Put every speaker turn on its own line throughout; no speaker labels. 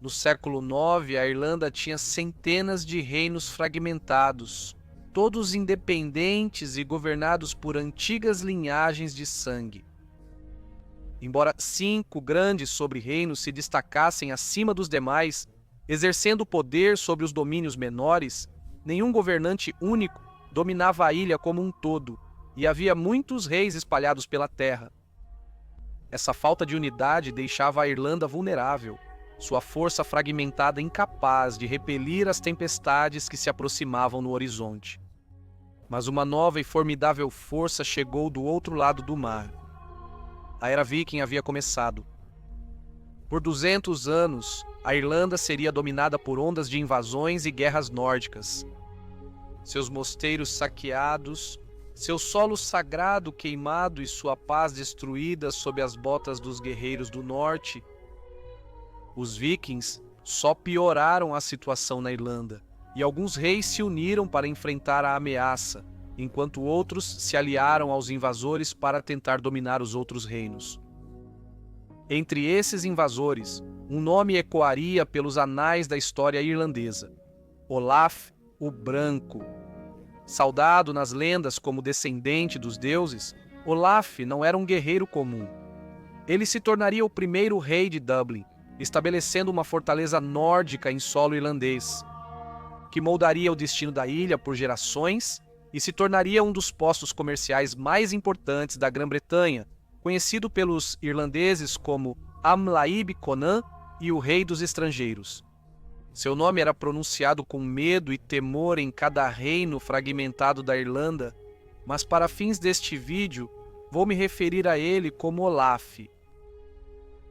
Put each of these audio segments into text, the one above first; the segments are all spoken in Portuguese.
No século IX, a Irlanda tinha centenas de reinos fragmentados, todos independentes e governados por antigas linhagens de sangue. Embora 5 grandes sobre-reinos se destacassem acima dos demais, exercendo poder sobre os domínios menores, nenhum governante único dominava a ilha como um todo, e havia muitos reis espalhados pela terra. Essa falta de unidade deixava a Irlanda vulnerável, sua força fragmentada incapaz de repelir as tempestades que se aproximavam no horizonte. Mas uma nova e formidável força chegou do outro lado do mar. A Era Viking havia começado. Por 200 anos, a Irlanda seria dominada por ondas de invasões e guerras nórdicas. Seus mosteiros saqueados, seu solo sagrado queimado e sua paz destruída sob as botas dos guerreiros do norte. Os vikings só pioraram a situação na Irlanda, e alguns reis se uniram para enfrentar a ameaça, enquanto outros se aliaram aos invasores para tentar dominar os outros reinos. Entre esses invasores, um nome ecoaria pelos anais da história irlandesa: Olaf o Branco. Saudado nas lendas como descendente dos deuses, Olaf não era um guerreiro comum. Ele se tornaria o primeiro rei de Dublin, estabelecendo uma fortaleza nórdica em solo irlandês, que moldaria o destino da ilha por gerações e se tornaria um dos postos comerciais mais importantes da Grã-Bretanha, conhecido pelos irlandeses como Amlaíb Conan e o Rei dos Estrangeiros. Seu nome era pronunciado com medo e temor em cada reino fragmentado da Irlanda, mas para fins deste vídeo, vou me referir a ele como Olaf.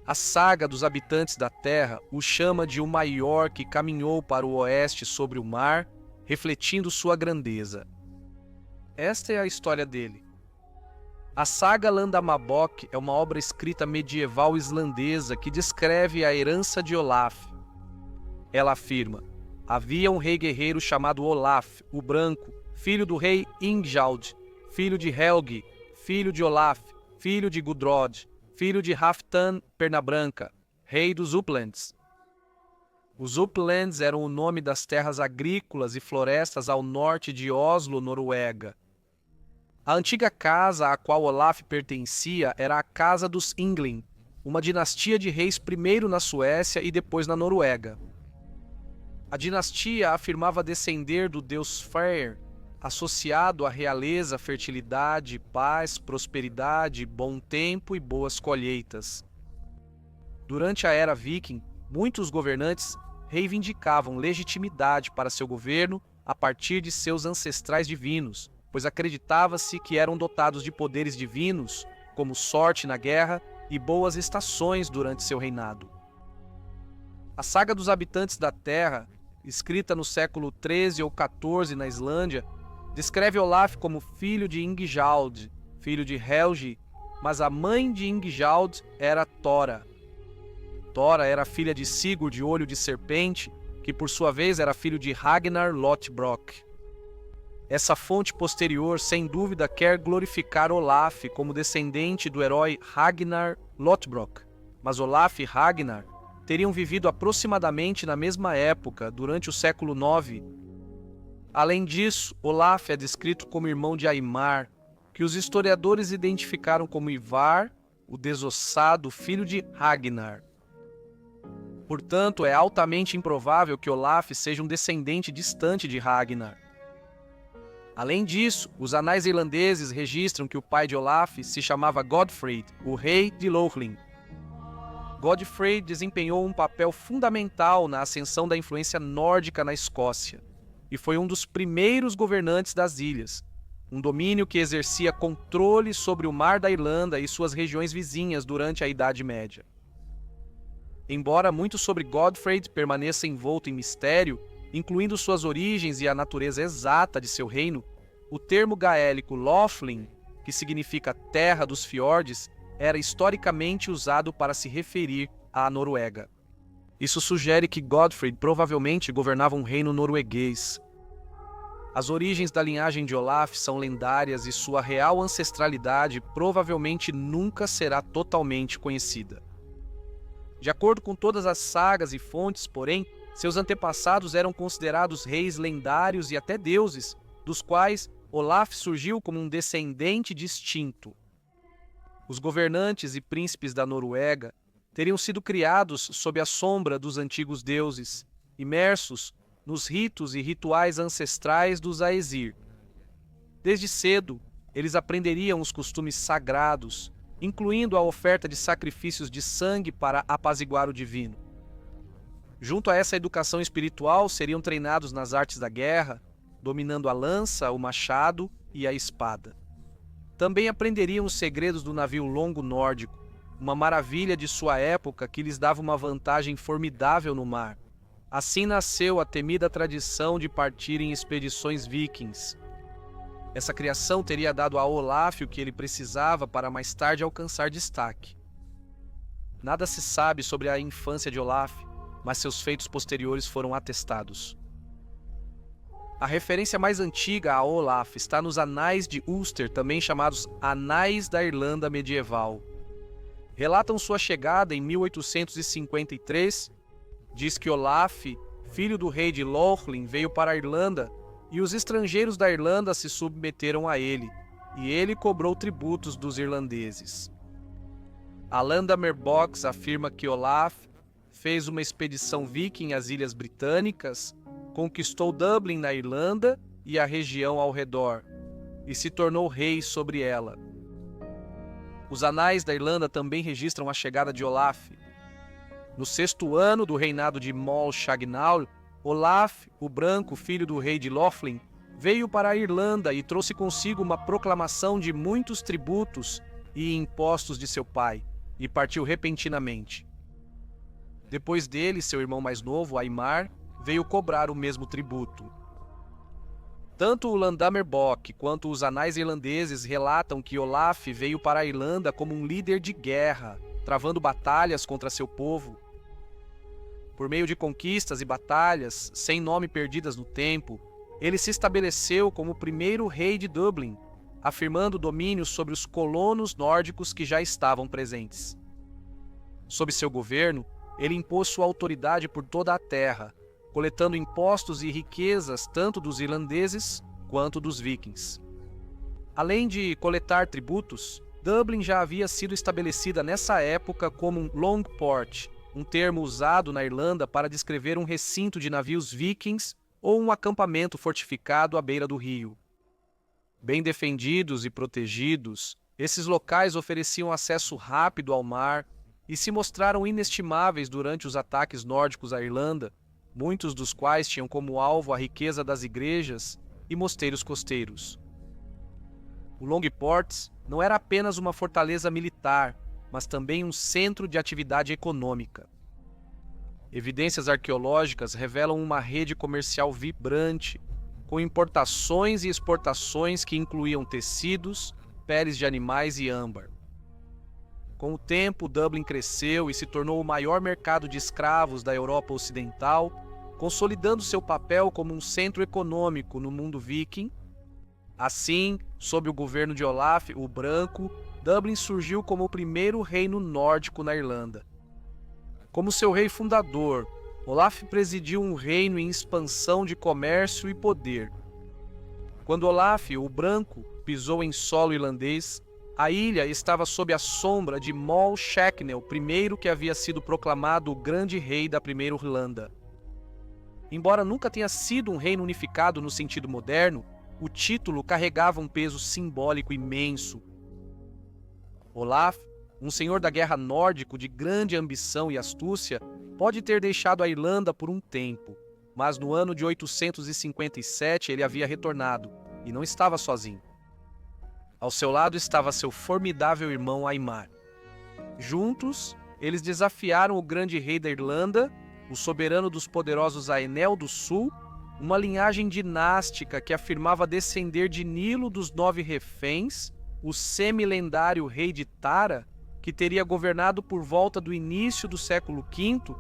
A saga dos habitantes da Terra o chama de o maior que caminhou para o oeste sobre o mar, refletindo sua grandeza. Esta é a história dele. A saga Landnámabók é uma obra escrita medieval islandesa que descreve a herança de Olaf. Ela afirma: havia um rei guerreiro chamado Olaf, o Branco, filho do rei Ingjalds, filho de Helgi, filho de Olaf, filho de Gudrod, filho de Halfdan Pernabranca, rei dos Uplands. Os Uplands eram o nome das terras agrícolas e florestas ao norte de Oslo, Noruega. A antiga casa a qual Olaf pertencia era a Casa dos Yngling, uma dinastia de reis primeiro na Suécia e depois na Noruega. A dinastia afirmava descender do deus Freyr, associado à realeza, fertilidade, paz, prosperidade, bom tempo e boas colheitas. Durante a Era Viking, muitos governantes reivindicavam legitimidade para seu governo a partir de seus ancestrais divinos, pois acreditava-se que eram dotados de poderes divinos, como sorte na guerra e boas estações durante seu reinado. A saga dos habitantes da Terra, escrita no século XIII ou XIV na Islândia, descreve Olaf como filho de Ingjald, filho de Helgi, mas a mãe de Ingjald era Tora. Tora era filha de Sigurd, Olho de Serpente, que por sua vez era filho de Ragnar Lothbrok. Essa fonte posterior, sem dúvida, quer glorificar Olaf como descendente do herói Ragnar Lothbrok, mas Olaf e Ragnar teriam vivido aproximadamente na mesma época, durante o século IX. Além disso, Olaf é descrito como irmão de Aimar, que os historiadores identificaram como Ivar, o desossado filho de Ragnar. Portanto, é altamente improvável que Olaf seja um descendente distante de Ragnar. Além disso, os anais irlandeses registram que o pai de Olaf se chamava Godfrey, o rei de Lothlin. Godfrey desempenhou um papel fundamental na ascensão da influência nórdica na Escócia, e foi um dos primeiros governantes das ilhas, um domínio que exercia controle sobre o Mar da Irlanda e suas regiões vizinhas durante a Idade Média. Embora muito sobre Godfrey permaneça envolto em mistério, incluindo suas origens e a natureza exata de seu reino, o termo gaélico Lothlin, que significa terra dos fiordes, era historicamente usado para se referir à Noruega. Isso sugere que Godfrey provavelmente governava um reino norueguês. As origens da linhagem de Olaf são lendárias e sua real ancestralidade provavelmente nunca será totalmente conhecida. De acordo com todas as sagas e fontes, porém, seus antepassados eram considerados reis lendários e até deuses, dos quais Olaf surgiu como um descendente distinto. Os governantes e príncipes da Noruega teriam sido criados sob a sombra dos antigos deuses, imersos nos ritos e rituais ancestrais dos Aesir. Desde cedo, eles aprenderiam os costumes sagrados, incluindo a oferta de sacrifícios de sangue para apaziguar o divino. Junto a essa educação espiritual, seriam treinados nas artes da guerra, dominando a lança, o machado e a espada. Também aprenderiam os segredos do navio longo nórdico, uma maravilha de sua época que lhes dava uma vantagem formidável no mar. Assim nasceu a temida tradição de partir em expedições vikings. Essa criação teria dado a Olaf o que ele precisava para mais tarde alcançar destaque. Nada se sabe sobre a infância de Olaf, mas seus feitos posteriores foram atestados. A referência mais antiga a Olaf está nos Anais de Ulster, também chamados Anais da Irlanda Medieval. Relatam sua chegada em 1853, diz que Olaf, filho do rei de Lothlin, veio para a Irlanda e os estrangeiros da Irlanda se submeteram a ele, e ele cobrou tributos dos irlandeses. A Landamer Box afirma que Olaf fez uma expedição viking às Ilhas Britânicas, conquistou Dublin na Irlanda e a região ao redor, e se tornou rei sobre ela. Os Anais da Irlanda também registram a chegada de Olaf. No 6º ano do reinado de Moll Shagnaul, Olaf, o Branco, filho do rei de Lothlin, veio para a Irlanda e trouxe consigo uma proclamação de muitos tributos e impostos de seu pai, e partiu repentinamente. Depois dele, seu irmão mais novo, Aimar, veio cobrar o mesmo tributo. Tanto o Landamer Bock quanto os anais irlandeses relatam que Olaf veio para a Irlanda como um líder de guerra, travando batalhas contra seu povo. Por meio de conquistas e batalhas, sem nome perdidas no tempo, ele se estabeleceu como o primeiro rei de Dublin, afirmando domínio sobre os colonos nórdicos que já estavam presentes. Sob seu governo, ele impôs sua autoridade por toda a terra, coletando impostos e riquezas tanto dos irlandeses quanto dos vikings. Além de coletar tributos, Dublin já havia sido estabelecida nessa época como um long port, um termo usado na Irlanda para descrever um recinto de navios vikings ou um acampamento fortificado à beira do rio. Bem defendidos e protegidos, esses locais ofereciam acesso rápido ao mar e se mostraram inestimáveis durante os ataques nórdicos à Irlanda, muitos dos quais tinham como alvo a riqueza das igrejas e mosteiros costeiros. O Longport não era apenas uma fortaleza militar, mas também um centro de atividade econômica. Evidências arqueológicas revelam uma rede comercial vibrante, com importações e exportações que incluíam tecidos, peles de animais e âmbar. Com o tempo, Dublin cresceu e se tornou o maior mercado de escravos da Europa Ocidental, consolidando seu papel como um centro econômico no mundo viking. Assim, sob o governo de Olaf, o Branco, Dublin surgiu como o primeiro reino nórdico na Irlanda. Como seu rei fundador, Olaf presidiu um reino em expansão de comércio e poder. Quando Olaf, o Branco, pisou em solo irlandês, a ilha estava sob a sombra de Moll Shacnel, primeiro que havia sido proclamado o grande rei da primeira Irlanda. Embora nunca tenha sido um reino unificado no sentido moderno, o título carregava um peso simbólico imenso. Olaf, um senhor da guerra nórdico de grande ambição e astúcia, pode ter deixado a Irlanda por um tempo, mas no ano de 857 ele havia retornado, e não estava sozinho. Ao seu lado estava seu formidável irmão Aimar. Juntos, eles desafiaram o grande rei da Irlanda, o soberano dos poderosos Aenel do Sul, uma linhagem dinástica que afirmava descender de Nilo dos 9 reféns, o semi-lendário rei de Tara, que teria governado por volta do início do século V.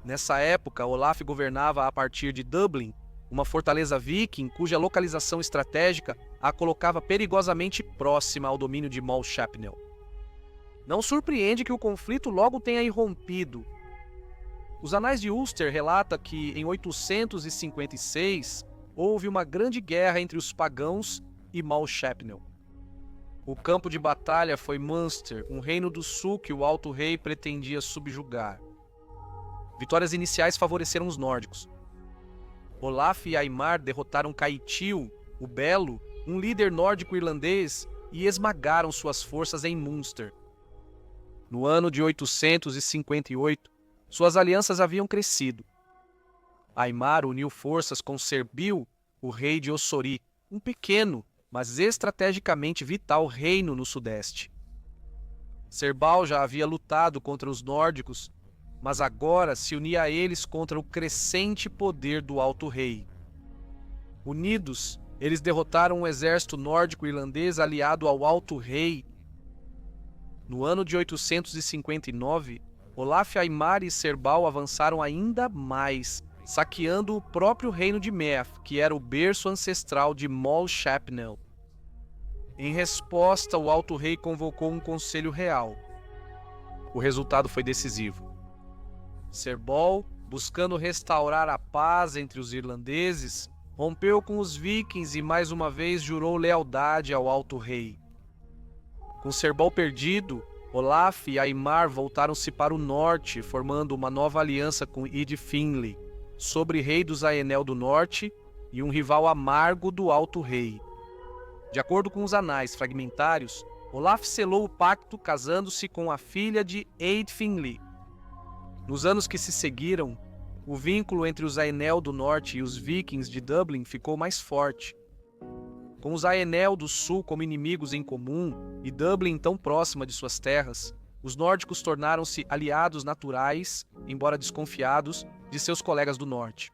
Nessa época, Olaf governava a partir de Dublin, uma fortaleza viking cuja localização estratégica a colocava perigosamente próxima ao domínio de Moll Shacnel. Não surpreende que o conflito logo tenha irrompido. Os Anais de Ulster relatam que, em 856, houve uma grande guerra entre os pagãos e Mal Chapnel. O campo de batalha foi Munster, um reino do sul que o Alto Rei pretendia subjugar. Vitórias iniciais favoreceram os nórdicos. Olaf e Aimar derrotaram Caetil, o Belo, um líder nórdico irlandês, e esmagaram suas forças em Munster. No ano de 858, suas alianças haviam crescido. Aimar uniu forças com Serbil, o rei de Ossori, um pequeno, mas estrategicamente vital reino no sudeste. Serbal já havia lutado contra os nórdicos, mas agora se unia a eles contra o crescente poder do Alto Rei. Unidos, eles derrotaram um exército nórdico-irlandês aliado ao Alto Rei. No ano de 859, Olaf, Aimar e Serbal avançaram ainda mais, saqueando o próprio reino de Meath, que era o berço ancestral de Moll Chapnel. Em resposta, o Alto Rei convocou um conselho real. O resultado foi decisivo. Serbal, buscando restaurar a paz entre os irlandeses, rompeu com os vikings e mais uma vez jurou lealdade ao Alto Rei. Com Serbal perdido, Olaf e Aimar voltaram-se para o norte, formando uma nova aliança com Ed Finlay, sobre-rei dos Aenel do Norte e um rival amargo do Alto Rei. De acordo com os anais fragmentários, Olaf selou o pacto casando-se com a filha de Ead Finlay. Nos anos que se seguiram, o vínculo entre os Aenel do Norte e os Vikings de Dublin ficou mais forte. Com os Aenel do Sul como inimigos em comum e Dublin tão próxima de suas terras, os nórdicos tornaram-se aliados naturais, embora desconfiados, de seus colegas do Norte.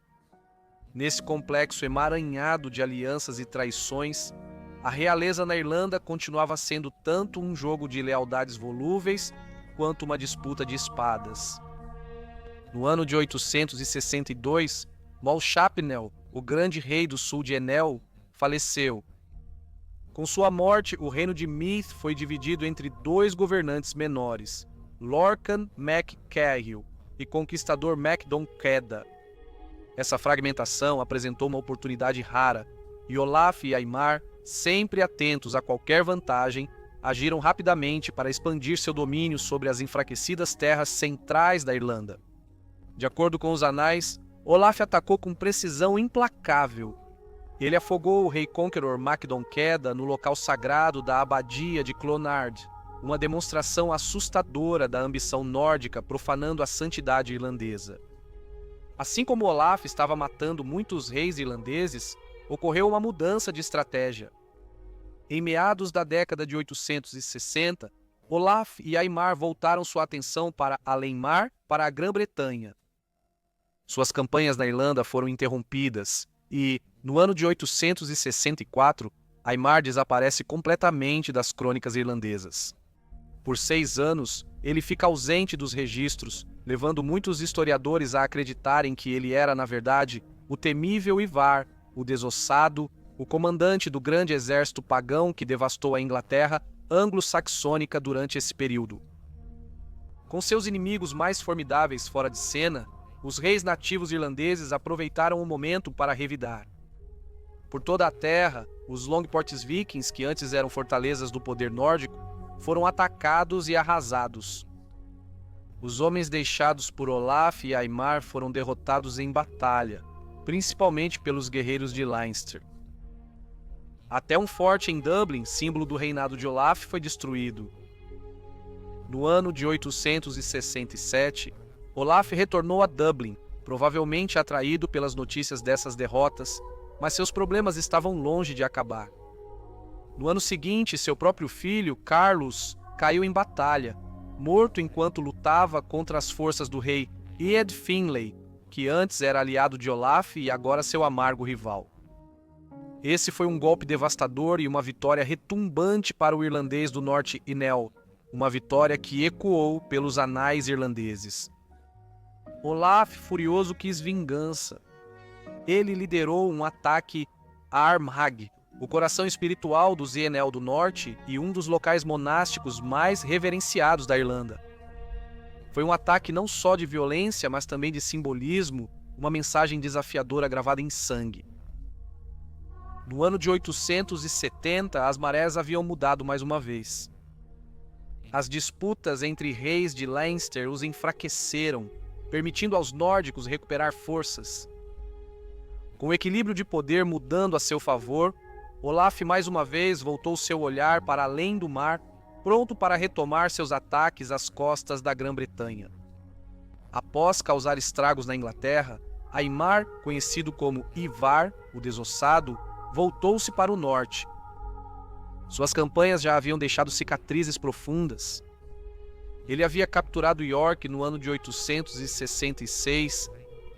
Nesse complexo emaranhado de alianças e traições, a realeza na Irlanda continuava sendo tanto um jogo de lealdades volúveis quanto uma disputa de espadas. No ano de 862, Moll Chapnel, o grande rei do sul de Enel, faleceu. Com sua morte, o reino de Meath foi dividido entre dois governantes menores, Lorcan mac Cahill e conquistador Macdon Ceda. Essa fragmentação apresentou uma oportunidade rara, e Olaf e Aimar, sempre atentos a qualquer vantagem, agiram rapidamente para expandir seu domínio sobre as enfraquecidas terras centrais da Irlanda. De acordo com os anais, Olaf atacou com precisão implacável. Ele afogou o rei conqueror Macdon Ceda no local sagrado da abadia de Clonard, uma demonstração assustadora da ambição nórdica profanando a santidade irlandesa. Assim como Olaf estava matando muitos reis irlandeses, ocorreu uma mudança de estratégia. Em meados da década de 860, Olaf e Aimar voltaram sua atenção para além-mar, para a Grã-Bretanha. Suas campanhas na Irlanda foram interrompidas e, no ano de 864, Aimar desaparece completamente das crônicas irlandesas. Por 6 anos, ele fica ausente dos registros, levando muitos historiadores a acreditarem que ele era, na verdade, o temível Ivar, o desossado, o comandante do grande exército pagão que devastou a Inglaterra anglo-saxônica durante esse período. Com seus inimigos mais formidáveis fora de cena, os reis nativos irlandeses aproveitaram o momento para revidar. Por toda a terra, os Longports vikings, que antes eram fortalezas do poder nórdico, foram atacados e arrasados. Os homens deixados por Olaf e Aimar foram derrotados em batalha, principalmente pelos guerreiros de Leinster. Até um forte em Dublin, símbolo do reinado de Olaf, foi destruído. No ano de 867, Olaf retornou a Dublin, provavelmente atraído pelas notícias dessas derrotas, mas seus problemas estavam longe de acabar. No ano seguinte, seu próprio filho, Carlos, caiu em batalha, morto enquanto lutava contra as forças do rei Ead Finlay, que antes era aliado de Olaf e agora seu amargo rival. Esse foi um golpe devastador e uma vitória retumbante para o irlandês do norte Inel, uma vitória que ecoou pelos anais irlandeses. Olaf, furioso, quis vingança. Ele liderou um ataque a Armagh, o coração espiritual do Zienel do Norte e um dos locais monásticos mais reverenciados da Irlanda. Foi um ataque não só de violência, mas também de simbolismo, uma mensagem desafiadora gravada em sangue. No ano de 870, as marés haviam mudado mais uma vez. As disputas entre reis de Leinster os enfraqueceram, permitindo aos nórdicos recuperar forças. Com o equilíbrio de poder mudando a seu favor, Olaf mais uma vez voltou seu olhar para além do mar, pronto para retomar seus ataques às costas da Grã-Bretanha. Após causar estragos na Inglaterra, Aimar, conhecido como Ivar, o Desossado, voltou-se para o norte. Suas campanhas já haviam deixado cicatrizes profundas. Ele havia capturado York no ano de 866,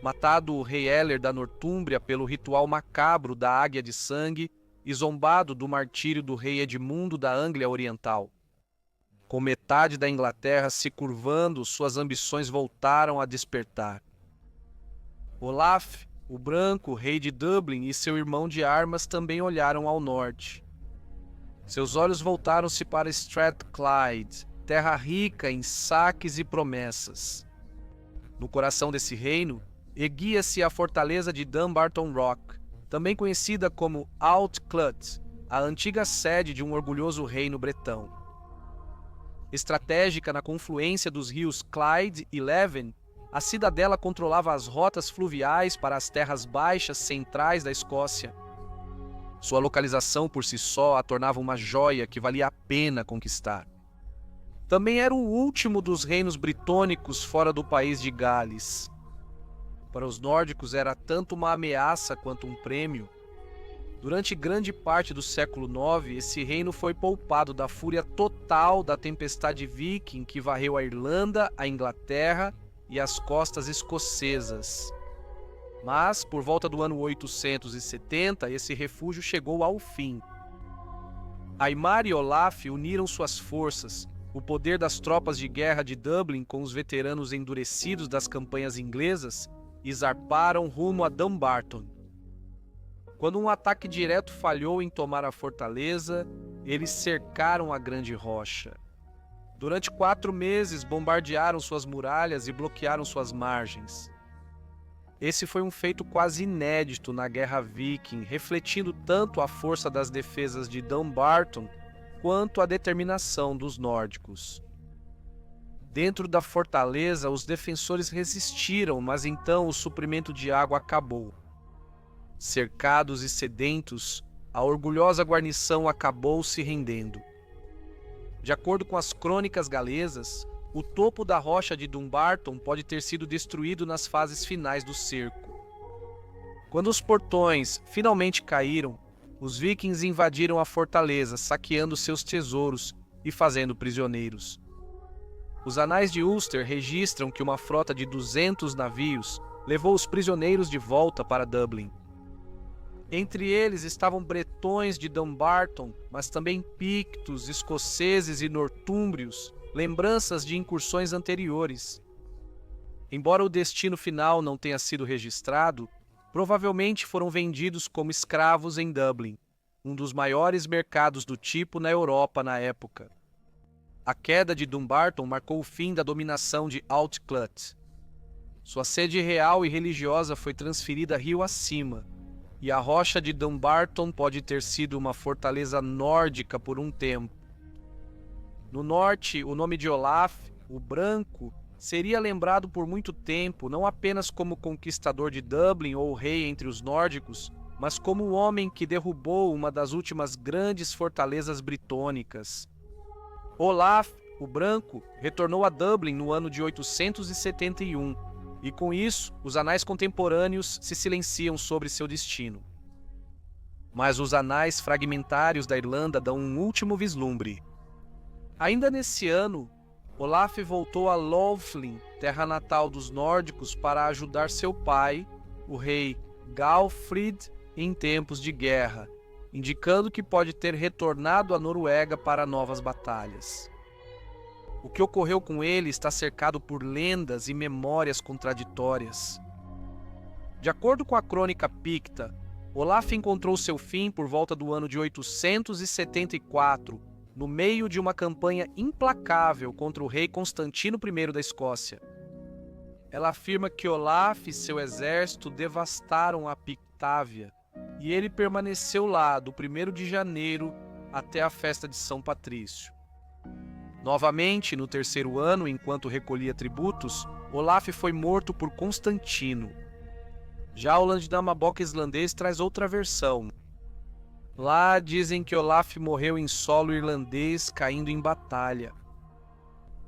matado o rei Eller da Nortúmbria pelo ritual macabro da Águia de Sangue e zombado do martírio do rei Edmundo da Anglia Oriental. Com metade da Inglaterra se curvando, suas ambições voltaram a despertar. Olaf, o Branco, rei de Dublin, e seu irmão de armas também olharam ao norte. Seus olhos voltaram-se para Strathclyde, terra rica em saques e promessas. No coração desse reino, erguia-se a fortaleza de Dumbarton Rock, também conhecida como Outclut, a antiga sede de um orgulhoso reino bretão. Estratégica na confluência dos rios Clyde e Leven, a cidadela controlava as rotas fluviais para as terras baixas centrais da Escócia. Sua localização por si só a tornava uma joia que valia a pena conquistar. Também era o último dos reinos britônicos fora do país de Gales. Para os nórdicos era tanto uma ameaça quanto um prêmio. Durante grande parte do século IX, esse reino foi poupado da fúria total da tempestade viking que varreu a Irlanda, a Inglaterra e as costas escocesas. Mas, por volta do ano 870, esse refúgio chegou ao fim. Aimar e Olaf uniram suas forças, o poder das tropas de guerra de Dublin com os veteranos endurecidos das campanhas inglesas, e zarparam rumo a Dumbarton. Quando um ataque direto falhou em tomar a fortaleza, eles cercaram a grande rocha. Durante 4 meses, bombardearam suas muralhas e bloquearam suas margens. Esse foi um feito quase inédito na Guerra Viking, refletindo tanto a força das defesas de Dumbarton quanto a determinação dos nórdicos. Dentro da fortaleza, os defensores resistiram, mas então o suprimento de água acabou. Cercados e sedentos, a orgulhosa guarnição acabou se rendendo. De acordo com as crônicas galesas, o topo da rocha de Dumbarton pode ter sido destruído nas fases finais do cerco. Quando os portões finalmente caíram, os vikings invadiram a fortaleza, saqueando seus tesouros e fazendo prisioneiros. Os anais de Ulster registram que uma frota de 200 navios levou os prisioneiros de volta para Dublin. Entre eles estavam bretões de Dumbarton, mas também pictos, escoceses e nortúmbrios, lembranças de incursões anteriores. Embora o destino final não tenha sido registrado, provavelmente foram vendidos como escravos em Dublin, um dos maiores mercados do tipo na Europa na época. A queda de Dumbarton marcou o fim da dominação de Outclut. Sua sede real e religiosa foi transferida rio acima, e a rocha de Dumbarton pode ter sido uma fortaleza nórdica por um tempo. No norte, o nome de Olaf, o Branco, seria lembrado por muito tempo não apenas como conquistador de Dublin ou rei entre os nórdicos, mas como o homem que derrubou uma das últimas grandes fortalezas britônicas. Olaf, o Branco, retornou a Dublin no ano de 871, e com isso, os anais contemporâneos se silenciam sobre seu destino. Mas os anais fragmentários da Irlanda dão um último vislumbre. Ainda nesse ano, Olaf voltou a Lothling, terra natal dos nórdicos, para ajudar seu pai, o rei Galfrid, em tempos de guerra, indicando que pode ter retornado à Noruega para novas batalhas. O que ocorreu com ele está cercado por lendas e memórias contraditórias. De acordo com a crônica picta, Olaf encontrou seu fim por volta do ano de 874, no meio de uma campanha implacável contra o rei Constantino I da Escócia. Ela afirma que Olaf e seu exército devastaram a Pictávia, e ele permaneceu lá do 1º de janeiro até a festa de São Patrício. Novamente, no 3º ano, enquanto recolhia tributos, Olaf foi morto por Constantino. Já o Landnámabók islandês traz outra versão. Lá dizem que Olaf morreu em solo irlandês caindo em batalha.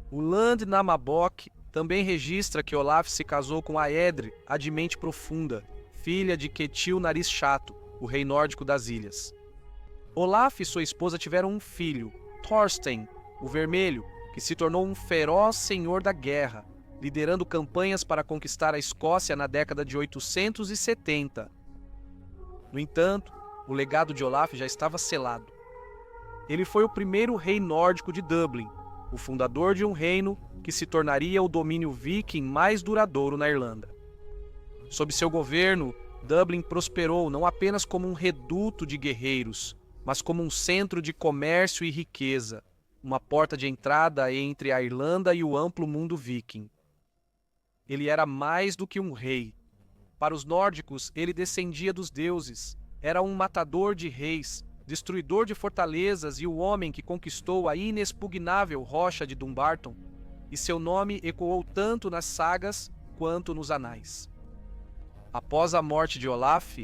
O Landnámabók também registra que Olaf se casou com Aedre, a de mente profunda, filha de Ketil Nariz Chato, o rei nórdico das ilhas. Olaf e sua esposa tiveram um filho, Thorstein, o Vermelho, que se tornou um feroz senhor da guerra, liderando campanhas para conquistar a Escócia na década de 870. No entanto, o legado de Olaf já estava selado. Ele foi o primeiro rei nórdico de Dublin, o fundador de um reino que se tornaria o domínio viking mais duradouro na Irlanda. Sob seu governo, Dublin prosperou não apenas como um reduto de guerreiros, mas como um centro de comércio e riqueza, uma porta de entrada entre a Irlanda e o amplo mundo viking. Ele era mais do que um rei. Para os nórdicos, ele descendia dos deuses, era um matador de reis, destruidor de fortalezas e o homem que conquistou a inexpugnável rocha de Dumbarton, e seu nome ecoou tanto nas sagas quanto nos anais. Após a morte de Olaf,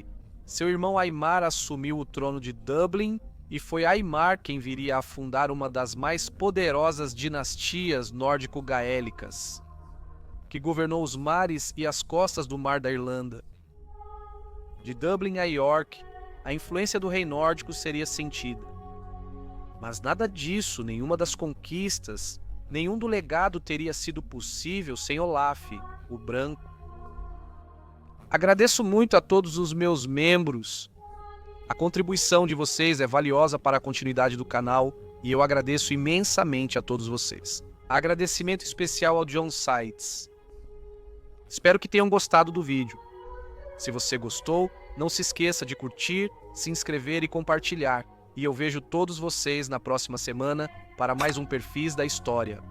seu irmão Aimar assumiu o trono de Dublin e foi Aimar quem viria a fundar uma das mais poderosas dinastias nórdico-gaélicas, que governou os mares e as costas do Mar da Irlanda. De Dublin a York, a influência do rei nórdico seria sentida. Mas nada disso, nenhuma das conquistas, nenhum do legado teria sido possível sem Olaf, o Branco. Agradeço muito a todos os meus membros. A contribuição de vocês é valiosa para a continuidade do canal e eu agradeço imensamente a todos vocês. Agradecimento especial ao John Sites. Espero que tenham gostado do vídeo. Se você gostou, não se esqueça de curtir, se inscrever e compartilhar. E eu vejo todos vocês na próxima semana para mais um Perfis da História.